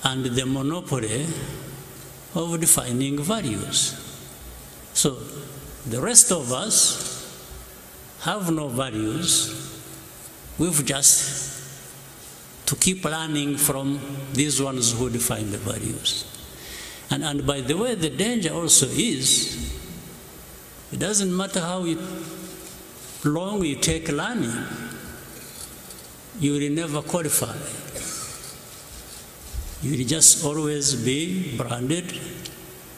and the monopoly of defining values. So the rest of us have no values. We've just to keep learning from these ones who define the values. And by the way, the danger also is, it doesn't matter how long you take learning, you will never qualify. You will just always be branded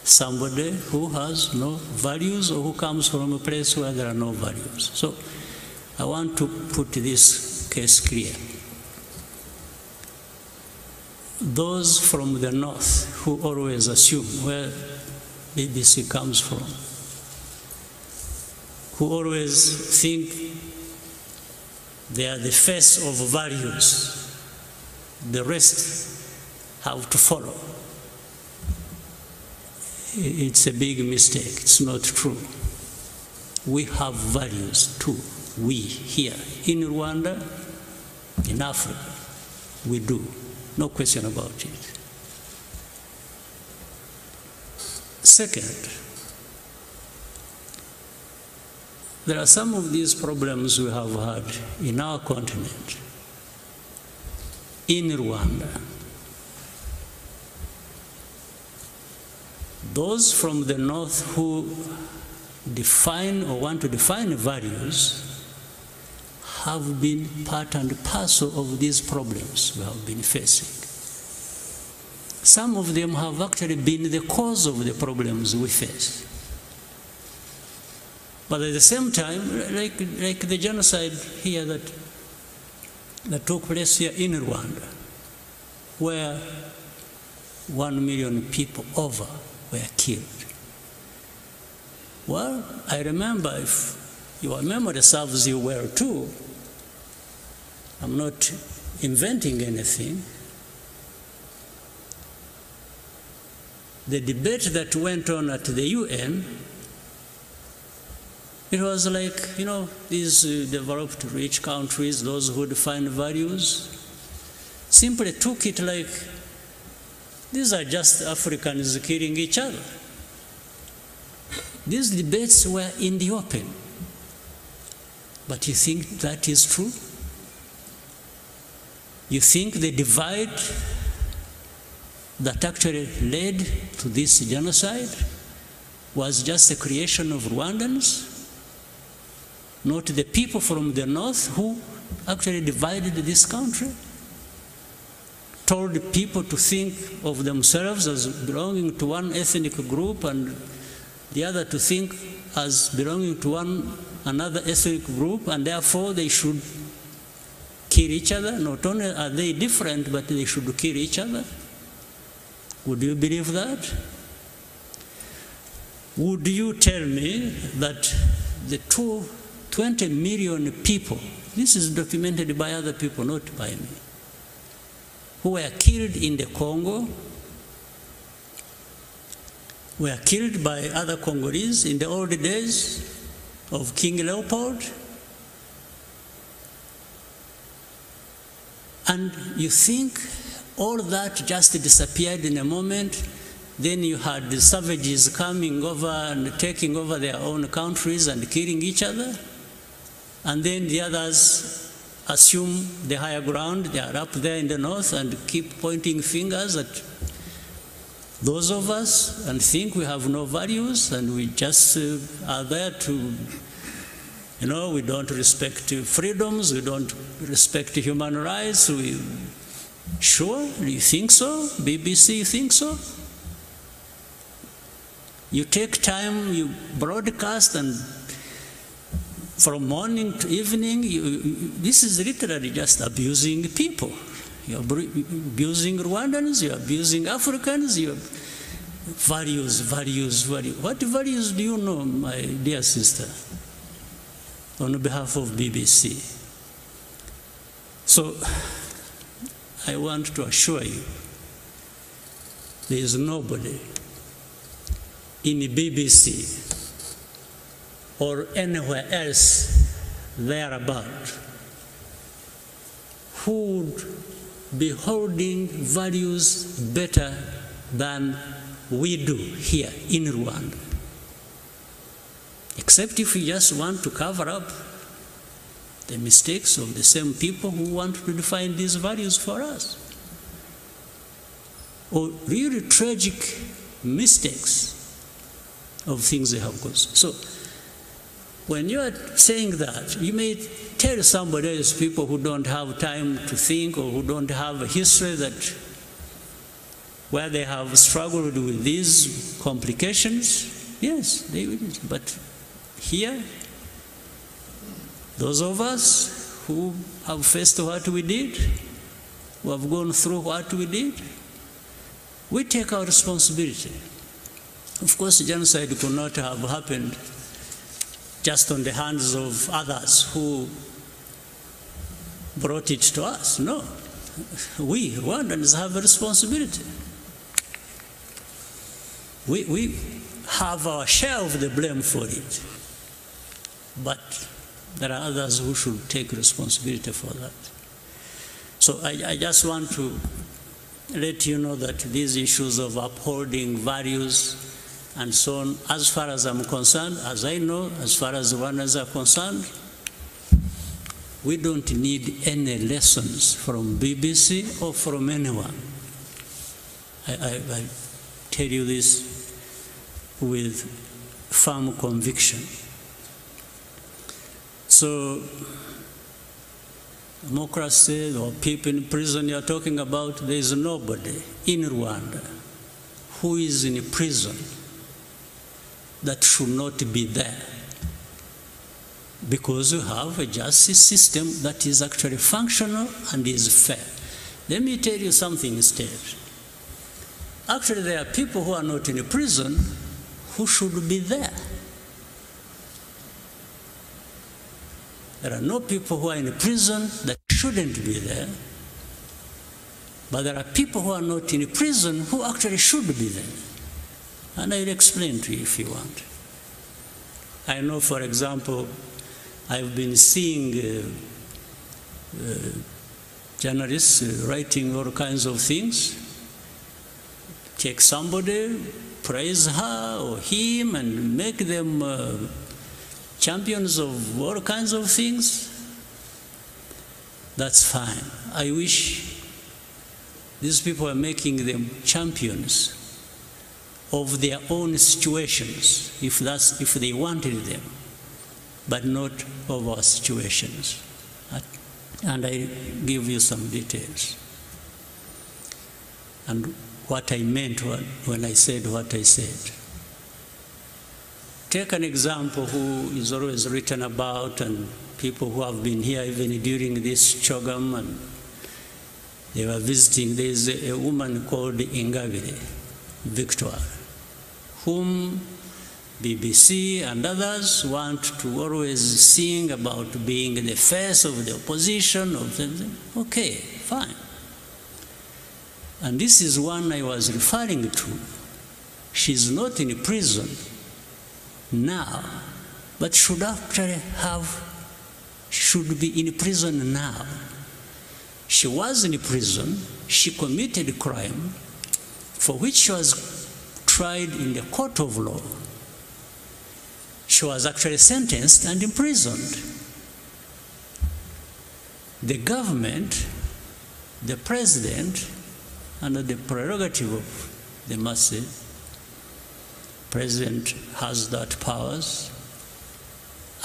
somebody who has no values or who comes from a place where there are no values. So I want to put this case clear. Those from the north who always assume where BBC comes from, who always think they are the face of values, the rest have to follow. It's a big mistake. It's not true. We have values too. We here in Rwanda, in Africa, we do. No question about it. Second, there are some of these problems we have had in our continent, in Rwanda. Those from the north who define or want to define values have been part and parcel of these problems we have been facing. Some of them have actually been the cause of the problems we face. But at the same time, like the genocide here that took place here in Rwanda, where 1 million people over were killed. Well, I remember, if your memory serves you well too, I'm not inventing anything. The debate that went on at the UN, it was like, you know, these developed rich countries, those who define values, simply took it like, these are just Africans killing each other. These debates were in the open. But you think that is true? You think the divide that actually led to this genocide was just a creation of Rwandans? Not the people from the north who actually divided this country? Told people to think of themselves as belonging to one ethnic group and the other to think as belonging to another ethnic group, and therefore they should kill each other. Not only are they different, but they should kill each other. Would you believe that? Would you tell me that the 20 million people, this is documented by other people, not by me, who were killed in the Congo, were killed by other Congolese in the old days of King Leopold? And you think all that just disappeared in a moment? Then you had the savages coming over and taking over their own countries and killing each other? And then the others assume the higher ground, they are up there in the north and keep pointing fingers at those of us and think we have no values and we just are there to, you know, we don't respect freedoms, we don't respect human rights. Sure, you think so? BBC, you think so? You take time, you broadcast, and from morning to evening, this is literally just abusing people. You're abusing Rwandans, you're abusing Africans, you're values. What values do you know, my dear sister, on behalf of BBC? So, I want to assure you, there is nobody in the BBC or anywhere else thereabout who would be holding values better than we do here in Rwanda. Except if we just want to cover up the mistakes of the same people who want to define these values for us. Or really tragic mistakes of things they have caused. So, when you are saying that, you may tell somebody else, people who don't have time to think or who don't have a history that where they have struggled with these complications, yes, they will. But here, those of us who have faced what we did, who have gone through what we did, we take our responsibility. Of course, genocide could not have happened just on the hands of others who brought it to us. No. We, Rwandans, have a responsibility. We have our share of the blame for it. But there are others who should take responsibility for that. So I just want to let you know that these issues of upholding values and so on, as far as I'm concerned, as I know, as far as Rwandans are concerned, we don't need any lessons from BBC or from anyone. I tell you this with firm conviction. So, democracy or people in prison you're talking about, there is nobody in Rwanda who is in prison that should not be there, because you have a justice system that is actually functional and is fair. Let me tell you something instead. Actually, there are people who are not in prison who should be there. There are no people who are in prison that shouldn't be there, but there are people who are not in prison who actually should be there. And I'll explain to you if you want. I know, for example, I've been seeing journalists writing all kinds of things. Take somebody, praise her or him, and make them champions of all kinds of things. That's fine. I wish these people are making them champions of their own situations, if they wanted them, but not of our situations. And I give you some details. And what I meant when I said what I said. Take an example who is always written about, and people who have been here even during this Cyogm, and they were visiting. There is a woman called Ingabire, Victoire, whom BBC and others want to always sing about being the face of the opposition. Okay, fine. And this is one I was referring to. She's not in prison now, but should be in prison now. She was in prison. She committed a crime for which she was tried in the court of law. She was actually sentenced and imprisoned. The government, the president, under the prerogative of the masses, president has that powers.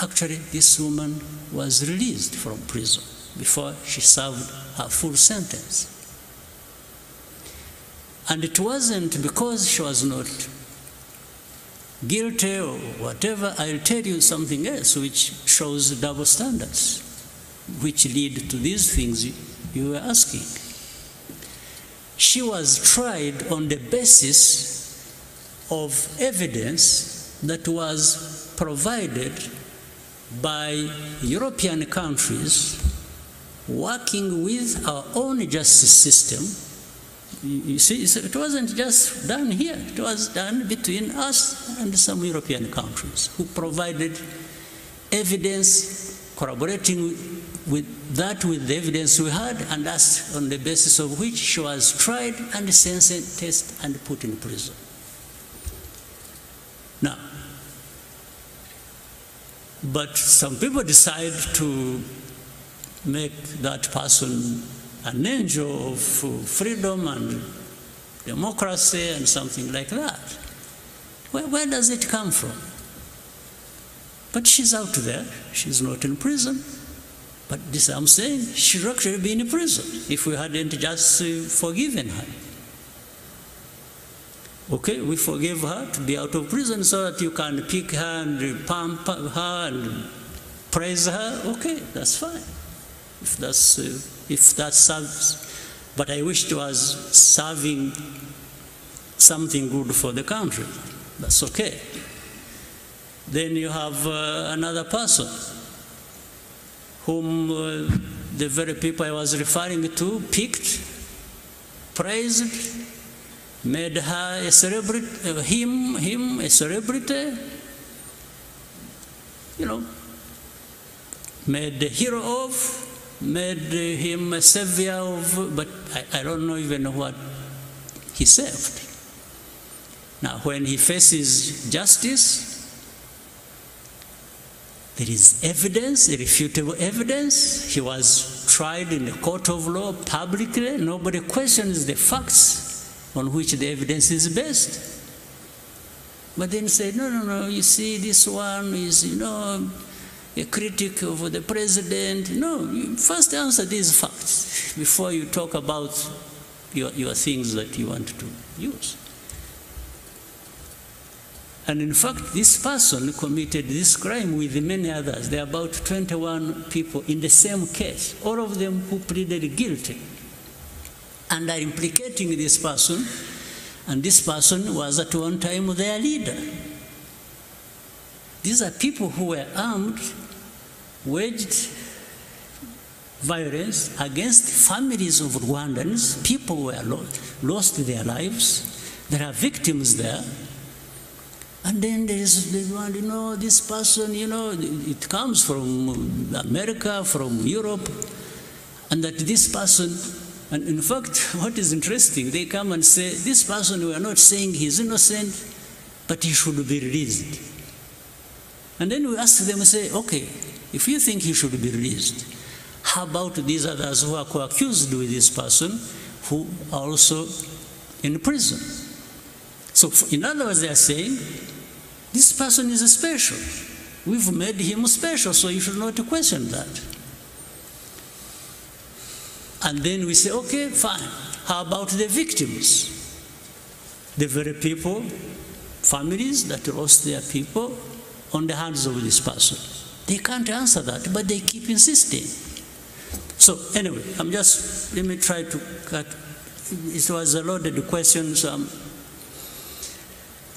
Actually, this woman was released from prison before she served her full sentence. And it wasn't because she was not guilty or whatever. I'll tell you something else which shows double standards, which lead to these things you were asking. She was tried on the basis of evidence that was provided by European countries working with our own justice system. You see, it wasn't just done here. It was done between us and some European countries who provided evidence corroborating with the evidence we had, and that's on the basis of which she was tried and sentenced and put in prison. Now, but some people decide to make that person an angel of freedom and democracy and something like that. Where does it come from? But she's out there. She's not in prison. But this I'm saying, she should actually be in prison if we hadn't just forgiven her. Okay, we forgive her to be out of prison so that you can pick her and pump her and praise her. Okay, that's fine. If that serves, but I wish it was serving something good for the country. That's okay. Then you have another person whom the very people I was referring to picked, praised, made her a celebrity, him a celebrity, you know, made a hero of, made him a savior of, but I don't know even what he saved. Now, when he faces justice, there is evidence, irrefutable evidence. He was tried in the court of law publicly. Nobody questions the facts on which the evidence is based. But then say, no, you see, this one is, a critic of the president. No, you first answer these facts before you talk about your things that you want to use. And in fact, this person committed this crime with many others. There are about 21 people in the same case, all of them who pleaded guilty and are implicating this person, and this person was at one time their leader. These are people who were armed, waged violence against families of Rwandans. People were lost their lives. There are victims there. And then there is the one, this person, it comes from America, from Europe, and that this person, and in fact, what is interesting, they come and say, this person, we are not saying he's innocent, but he should be released. And then we ask them and say, okay, if you think he should be released, how about these others who are co-accused with this person, who are also in prison? So in other words, they are saying, this person is special. We've made him special, so you should not question that. And then we say, okay, fine. How about the victims? The very people, families that lost their people on the hands of this person. They can't answer that, but they keep insisting. So anyway, let me try to cut. It was a loaded question, so I'm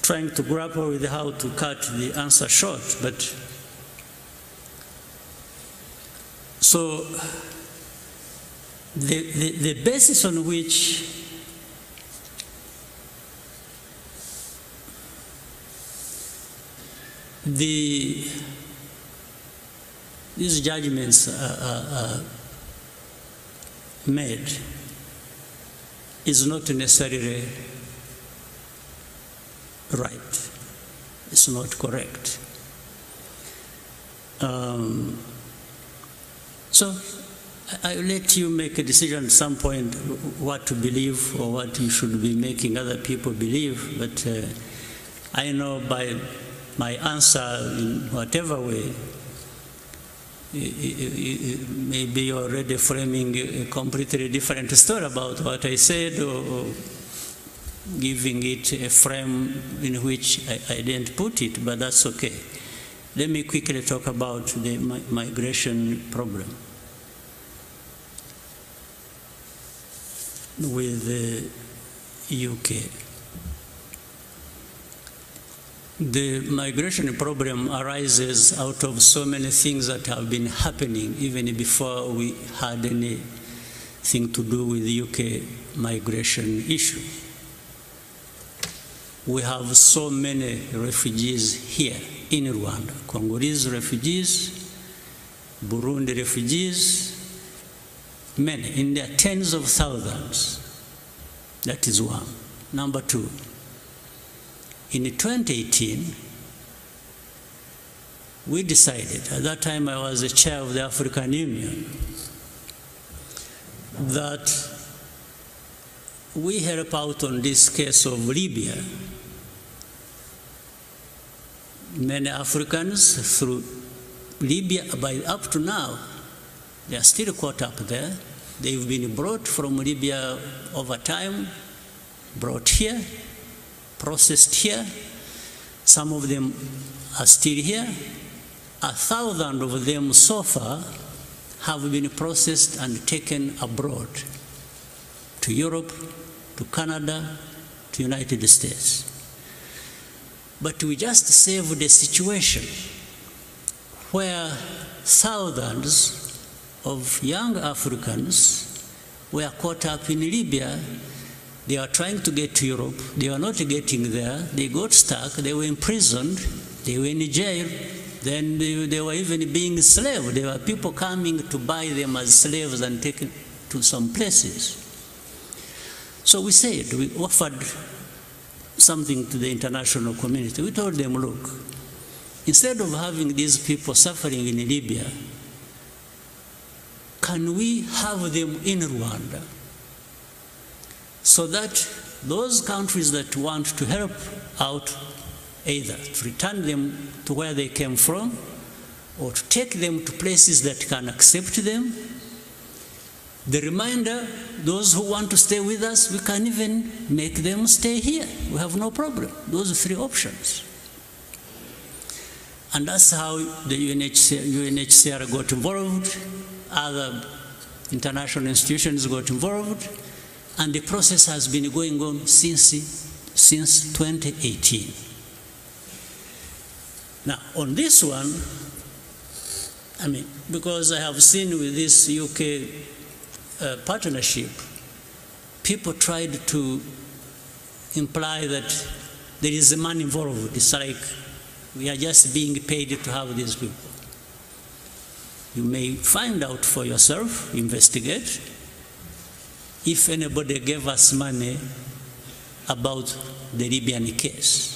trying to grapple with how to cut the answer short. But so the basis on which these judgments are made is not necessarily right. It's not correct. So I'll let you make a decision at some point what to believe or what you should be making other people believe, but I know by my answer in whatever way, maybe you're already framing a completely different story about what I said, or giving it a frame in which I didn't put it, but that's okay. Let me quickly talk about the migration problem with the UK. The migration problem arises out of so many things that have been happening even before we had anything to do with the UK migration issue. We have so many refugees here in Rwanda, Congolese refugees, Burundi refugees, many, in their tens of thousands. That is one. Number two, in 2018, we decided, at that time I was the chair of the African Union, that we help out on this case of Libya. Many Africans through Libya, up to now, they are still caught up there. They've been brought from Libya over time, brought here, processed here. Some of them are still here. 1,000 of them so far have been processed and taken abroad to Europe, to Canada, to United States. But we just saved a situation where thousands of young Africans were caught up in Libya. They were trying to get to Europe. They were not getting there. They got stuck. They were imprisoned. They were in jail. Then they were even being enslaved. There were people coming to buy them as slaves and taken to some places. So we said, we offered something to the international community. We told them, look, instead of having these people suffering in Libya, can we have them in Rwanda so that those countries that want to help out, either to return them to where they came from or to take them to places that can accept them. The remainder, those who want to stay with us, we can even make them stay here. We have no problem. Those are three options. And that's how the UNHCR got involved, other international institutions got involved, and the process has been going on since 2018. Now, on this one, I mean, because I have seen with this UK partnership, people tried to imply that there is money involved. It's like we are just being paid to have these people. You may find out for yourself, investigate, if anybody gave us money about the Libyan case.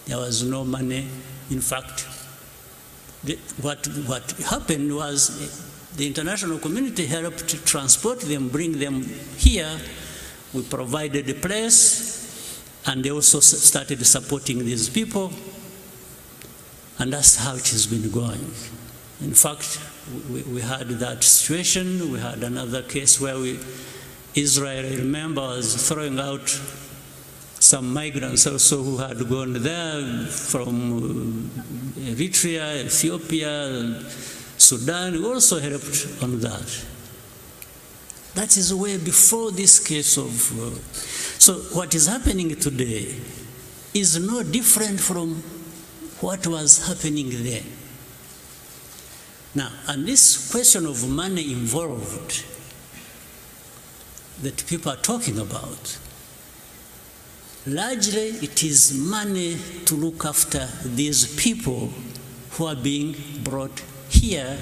There was no money. In fact, what happened was the international community helped to transport them, bring them here. We provided a place, and they also started supporting these people. And that's how it has been going. In fact, we had that situation. We had another case where Israel, I remember, was throwing out some migrants also who had gone there from Eritrea, Ethiopia, Sudan. We also helped on that. That is way before this case of... so what is happening today is no different from what was happening then. Now, and this question of money involved that people are talking about, largely it is money to look after these people who are being brought here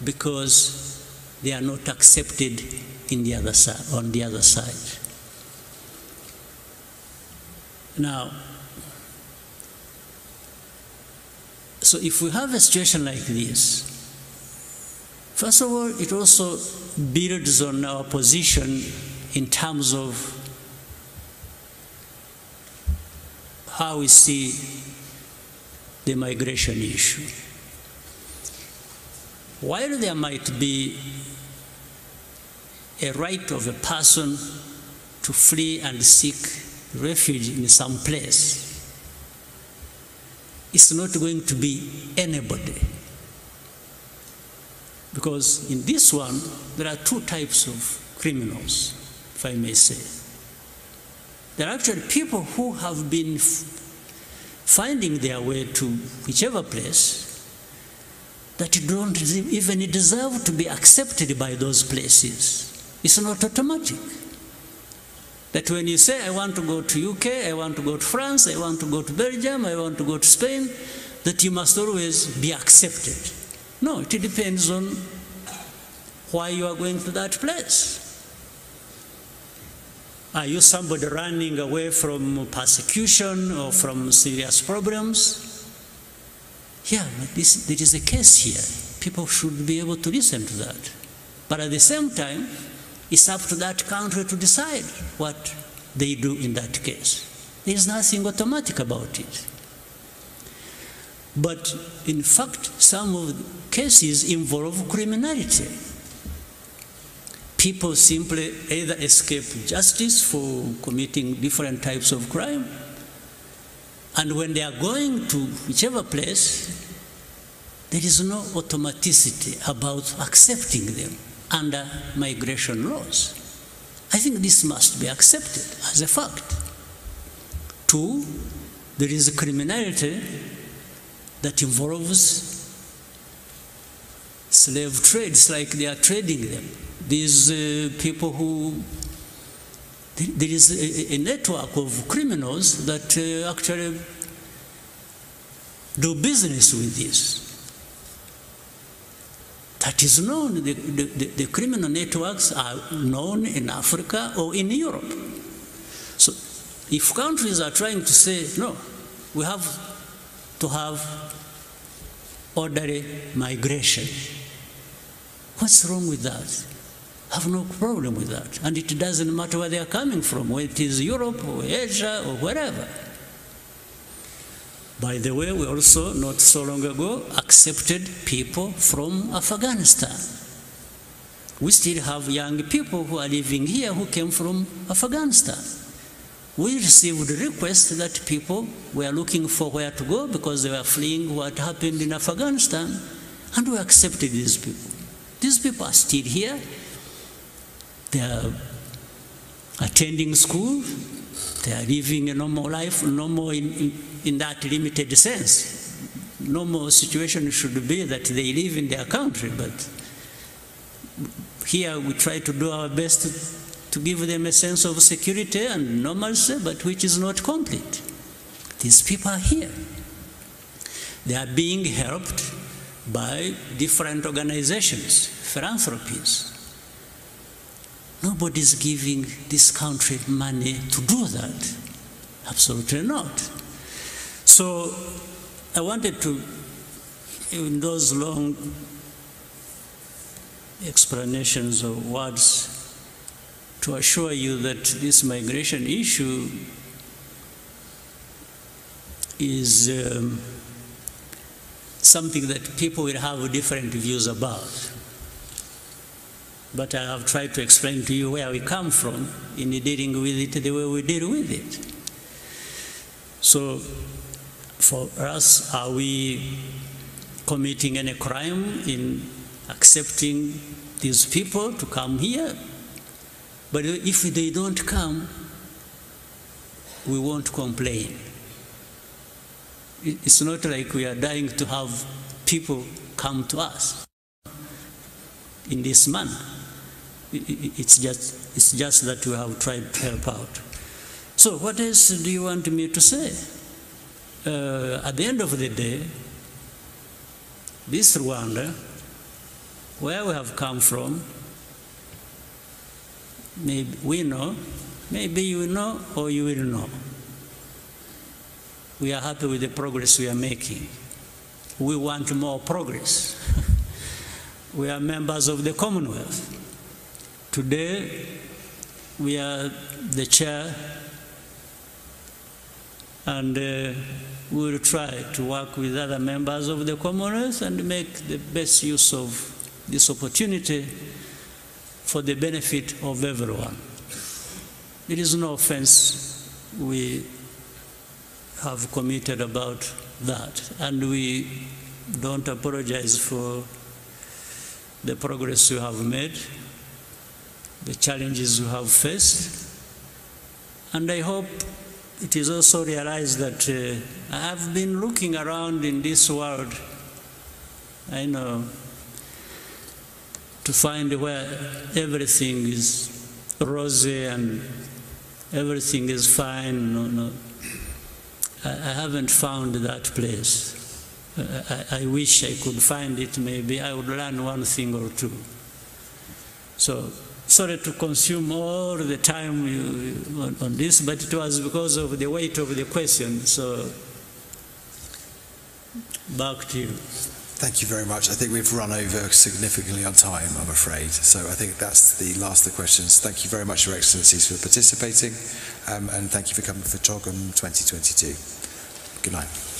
because they are not accepted in the other side, on the other side. Now, so if we have a situation like this, first of all, it also builds on our position in terms of how we see the migration issue. While there might be a right of a person to flee and seek refuge in some place, it's not going to be anybody. Because in this one, there are two types of criminals, if I may say. There are actually people who have been finding their way to whichever place that don't even deserve to be accepted by those places. It's not automatic. That when you say, I want to go to UK, I want to go to France, I want to go to Belgium, I want to go to Spain, that you must always be accepted. No, it depends on why you are going to that place. Are you somebody running away from persecution or from serious problems? Yeah, there is a case here. People should be able to listen to that. But at the same time, it's up to that country to decide what they do in that case. There is nothing automatic about it. But in fact, some of the cases involve criminality. People simply either escape justice for committing different types of crime, and when they are going to whichever place, there is no automaticity about accepting them under migration laws. I think this must be accepted as a fact. Two, there is a criminality that involves slave trades, like they are trading them. These people who, there is a network of criminals that actually do business with this. That is known. The criminal networks are known in Africa or in Europe. So if countries are trying to say, no, we have to have orderly migration, what's wrong with that? I have no problem with that. And it doesn't matter where they are coming from, whether it is Europe or Asia or wherever. By the way, we also, not so long ago, accepted people from Afghanistan. We still have young people who are living here who came from Afghanistan. We received requests that people were looking for where to go because they were fleeing what happened in Afghanistan, and we accepted these people. These people are still here. They are attending school. They are living a normal life, normal in that limited sense. Normal situation should be that they live in their country, but here we try to do our best to give them a sense of security and normalcy, but which is not complete. These people are here. They are being helped by different organizations, philanthropies. Nobody is giving this country money to do that. Absolutely not. So I wanted to, in those long explanations of words, to assure you that this migration issue is something that people will have different views about. But I have tried to explain to you where we come from in dealing with it the way we deal with it. So for us, are we committing any crime in accepting these people to come here? But if they don't come, we won't complain. It's not like we are dying to have people come to us in this manner. It's just that we have tried to help out. So what else do you want me to say? At the end of the day, this Rwanda, where we have come from, maybe we know, maybe you know, or you will know. We are happy with the progress we are making. We want more progress. We are members of the Commonwealth. Today, we are the chair, and we will try to work with other members of the Commonwealth and make the best use of this opportunity for the benefit of everyone. There is no offense we have committed about that, and we don't apologize for the progress you have made, the challenges you have faced, and I hope it is also realized that I have been looking around in this world, I know, to find where everything is rosy and everything is fine. No, I haven't found that place. I wish I could find it. Maybe I would learn one thing or two. So sorry to consume all the time on this, but it was because of the weight of the question. So back to you. Thank you very much. I think we've run over significantly on time, I'm afraid. So I think that's the last of the questions. Thank you very much, Your Excellencies, for participating, and thank you for coming for Cyogm 2022. Good night.